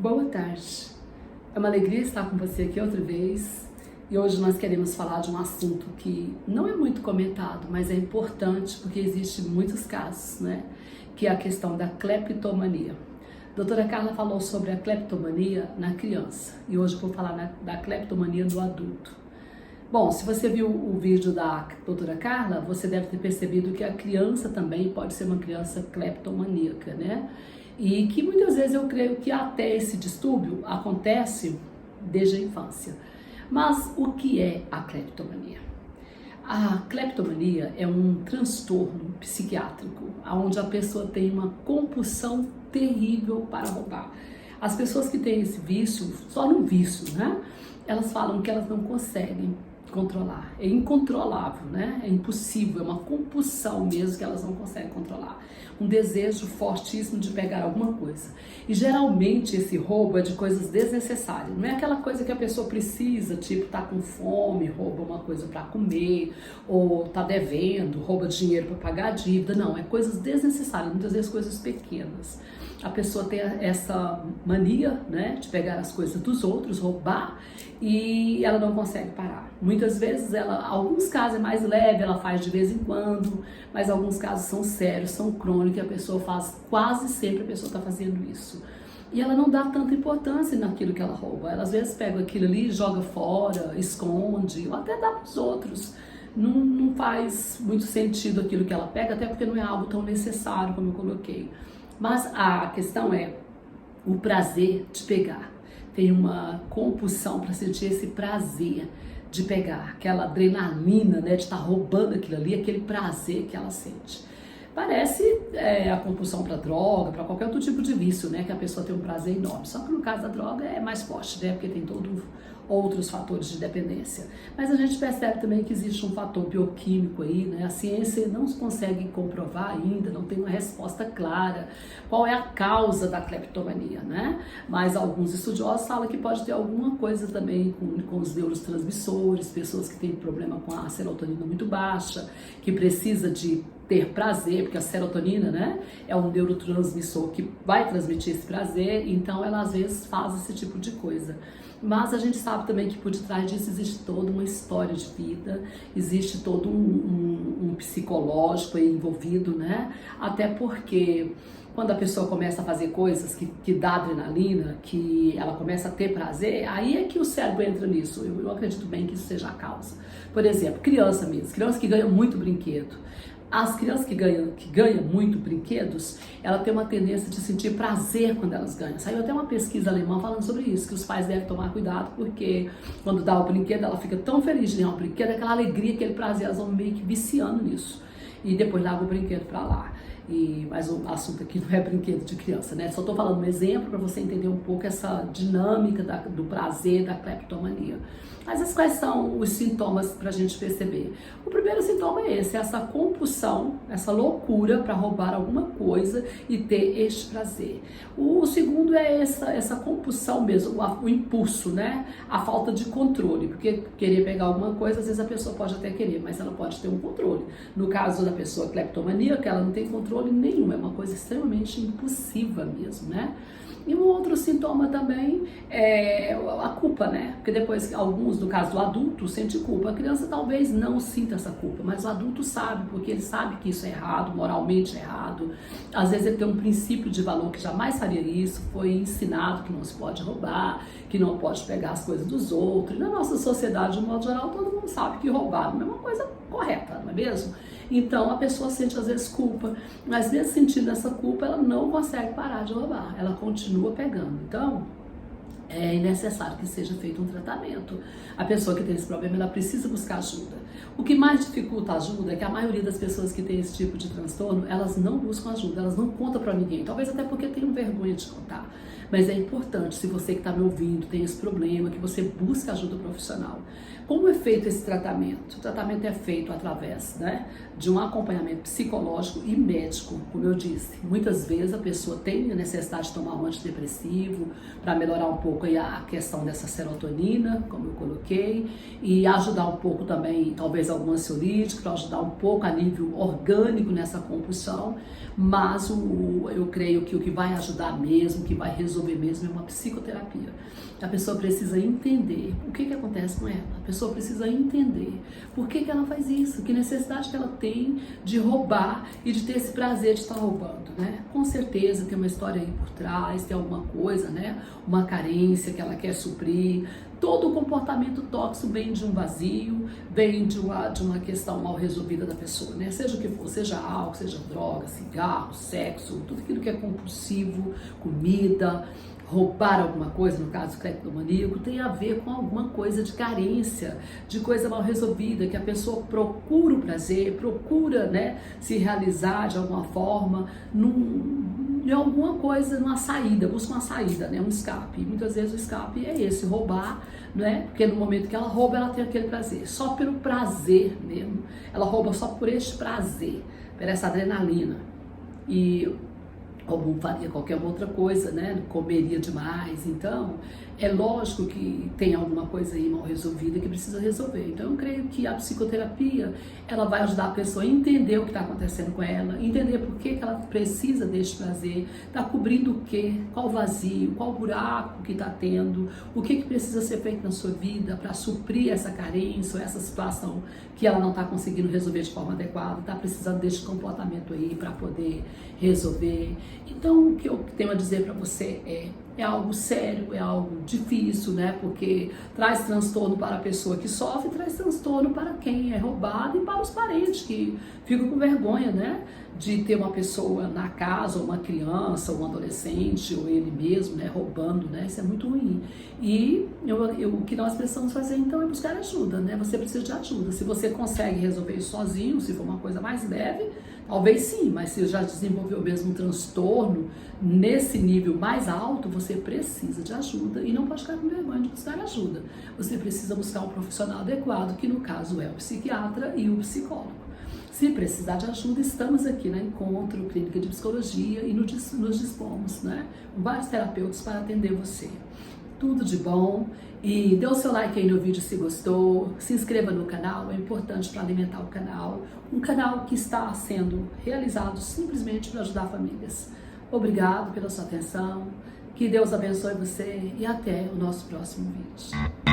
Boa tarde, é uma alegria estar com você aqui outra vez e hoje nós queremos falar de um assunto que não é muito comentado, mas é importante porque existem muitos casos, né? Que é a questão da cleptomania. A doutora Carla falou sobre a cleptomania na criança e hoje eu vou falar da cleptomania do adulto. Bom, se você viu o vídeo da doutora Carla, você deve ter percebido que a criança também pode ser uma criança cleptomaníaca, né? E que muitas vezes eu creio que até esse distúrbio acontece desde a infância. Mas o que é a cleptomania? A cleptomania é um transtorno psiquiátrico, onde a pessoa tem uma compulsão terrível para roubar. As pessoas que têm esse vício, só no vício, né? Elas falam que elas não conseguem controlar, é incontrolável, né? É impossível, é uma compulsão mesmo que elas não conseguem controlar. Um desejo fortíssimo de pegar alguma coisa. E geralmente esse roubo é de coisas desnecessárias, não é aquela coisa que a pessoa precisa, tipo tá com fome, rouba uma coisa para comer, ou tá devendo, rouba dinheiro para pagar a dívida, não, é coisas desnecessárias, muitas vezes coisas pequenas. A pessoa tem essa mania, né, de pegar as coisas dos outros, roubar, e ela não consegue parar. Muitas vezes, alguns casos é mais leve, ela faz de vez em quando, mas alguns casos são sérios, são crônicos, e a pessoa faz, quase sempre a pessoa está fazendo isso. E ela não dá tanta importância naquilo que ela rouba. Ela às vezes pega aquilo ali, joga fora, esconde, ou até dá para os outros. Não faz muito sentido aquilo que ela pega, até porque não é algo tão necessário como eu coloquei. Mas a questão é o prazer de pegar. Tem uma compulsão para sentir esse prazer de pegar, aquela adrenalina, né, de estar roubando aquilo ali, aquele prazer que ela sente. Parece a compulsão para droga, para qualquer outro tipo de vício, né, que a pessoa tem um prazer enorme. Só que no caso da droga é mais forte, né, porque tem outros fatores de dependência. Mas a gente percebe também que existe um fator bioquímico aí, né? A ciência não consegue comprovar ainda, não tem uma resposta clara qual é a causa da cleptomania, né? Mas alguns estudiosos falam que pode ter alguma coisa também com os neurotransmissores, pessoas que têm problema com a serotonina muito baixa, que precisa de ter prazer, porque a serotonina, né, é um neurotransmissor que vai transmitir esse prazer, então ela às vezes faz esse tipo de coisa. Mas a gente sabe também que por detrás disso existe toda uma história de vida, existe todo um psicológico aí envolvido, né? Até porque quando a pessoa começa a fazer coisas que dá adrenalina, que ela começa a ter prazer, aí é que o cérebro entra nisso. Eu acredito bem que isso seja a causa. Por exemplo, criança mesmo, criança que ganha muito brinquedo. As crianças que ganham muito brinquedos, ela tem uma tendência de sentir prazer quando elas ganham. Saiu até uma pesquisa alemã falando sobre isso, que os pais devem tomar cuidado, porque quando dá o brinquedo, ela fica tão feliz de ganhar o brinquedo, aquela alegria, aquele prazer, elas vão meio que viciando nisso. E depois larga o brinquedo para lá. Mas o assunto aqui não é brinquedo de criança, né? Só estou falando um exemplo para você entender um pouco essa dinâmica do prazer da cleptomania. Mas quais são os sintomas para a gente perceber? O primeiro sintoma é esse, essa compulsão, essa loucura para roubar alguma coisa e ter este prazer. O segundo é essa compulsão mesmo, o impulso, né? A falta de controle, porque querer pegar alguma coisa, às vezes a pessoa pode até querer, mas ela pode ter um controle. No caso da pessoa cleptomaníaca, ela não tem controle nenhum, é uma coisa extremamente impulsiva mesmo, né? E um outro sintoma também é a culpa, né? Porque depois, alguns, no caso do adulto, sente culpa. A criança talvez não sinta essa culpa, mas o adulto sabe, porque ele sabe que isso é errado, moralmente errado. Às vezes ele tem um princípio de valor que jamais faria isso, foi ensinado que não se pode roubar, que não pode pegar as coisas dos outros. Na nossa sociedade, de modo geral, todo mundo sabe que roubar não é uma coisa correta, não é mesmo? Então a pessoa sente às vezes culpa, mas mesmo sentindo essa culpa, ela não consegue parar de roubar, ela continua pegando. Então é necessário que seja feito um tratamento. A pessoa que tem esse problema, ela precisa buscar ajuda. O que mais dificulta a ajuda é que a maioria das pessoas que tem esse tipo de transtorno, elas não buscam ajuda, elas não contam para ninguém, talvez até porque tenham vergonha de contar. Mas é importante, se você que está me ouvindo tem esse problema, que você busque ajuda profissional. Como é feito esse tratamento? O tratamento é feito através, né, de um acompanhamento psicológico e médico, como eu disse. Muitas vezes a pessoa tem a necessidade de tomar um antidepressivo para melhorar um pouco pouco aí a questão dessa serotonina, como eu coloquei, e ajudar um pouco também, talvez algum ansiolítico, para ajudar um pouco a nível orgânico nessa compulsão, mas eu creio que o que vai ajudar mesmo, o que vai resolver mesmo é uma psicoterapia. A pessoa precisa entender o que acontece com ela, a pessoa precisa entender por que ela faz isso, que necessidade que ela tem de roubar e de ter esse prazer de estar roubando, né? Com certeza tem uma história aí por trás, tem alguma coisa, né? Uma carência que ela quer suprir. Todo o comportamento tóxico vem de um vazio, vem de uma questão mal resolvida da pessoa, né? Seja o que for, seja álcool, seja droga, cigarro, sexo, tudo aquilo que é compulsivo, comida, roubar alguma coisa, no caso cleptomaníaco, tem a ver com alguma coisa de carência, de coisa mal resolvida, que a pessoa procura o prazer, procura, né, se realizar de alguma forma, em alguma coisa, numa saída, busca uma saída, né, um escape. E muitas vezes o escape é esse, roubar, né, porque no momento que ela rouba, ela tem aquele prazer, só pelo prazer mesmo, ela rouba só por este prazer, por essa adrenalina. E como faria qualquer outra coisa, né? Comeria demais. Então, é lógico que tem alguma coisa aí mal resolvida que precisa resolver. Então, eu creio que a psicoterapia, ela vai ajudar a pessoa a entender o que está acontecendo com ela, entender por que ela precisa deste prazer, está cobrindo o quê, qual vazio, qual buraco que está tendo, o que precisa ser feito na sua vida para suprir essa carência ou essa situação que ela não está conseguindo resolver de forma adequada, está precisando deste comportamento aí para poder resolver. Então, o que eu tenho a dizer para você é algo sério, é algo difícil, né? Porque traz transtorno para a pessoa que sofre, traz transtorno para quem é roubado e para os parentes que ficam com vergonha, né? De ter uma pessoa na casa, ou uma criança, ou um adolescente, ou ele mesmo, né? Roubando, né? Isso é muito ruim. E o que nós precisamos fazer, então, é buscar ajuda, né? Você precisa de ajuda. Se você consegue resolver isso sozinho, se for uma coisa mais leve, talvez sim, mas se já desenvolveu mesmo um transtorno nesse nível mais alto, você precisa de ajuda e não pode ficar com vergonha de buscar ajuda. Você precisa buscar um profissional adequado, que no caso é o psiquiatra e o psicólogo. Se precisar de ajuda, estamos aqui na Encontro Clínica de Psicologia e nos dispomos, né, com vários terapeutas para atender você. Tudo de bom, e dê o seu like aí no vídeo se gostou, se inscreva no canal, é importante para alimentar o canal, um canal que está sendo realizado simplesmente para ajudar famílias. Obrigado pela sua atenção, que Deus abençoe você e até o nosso próximo vídeo.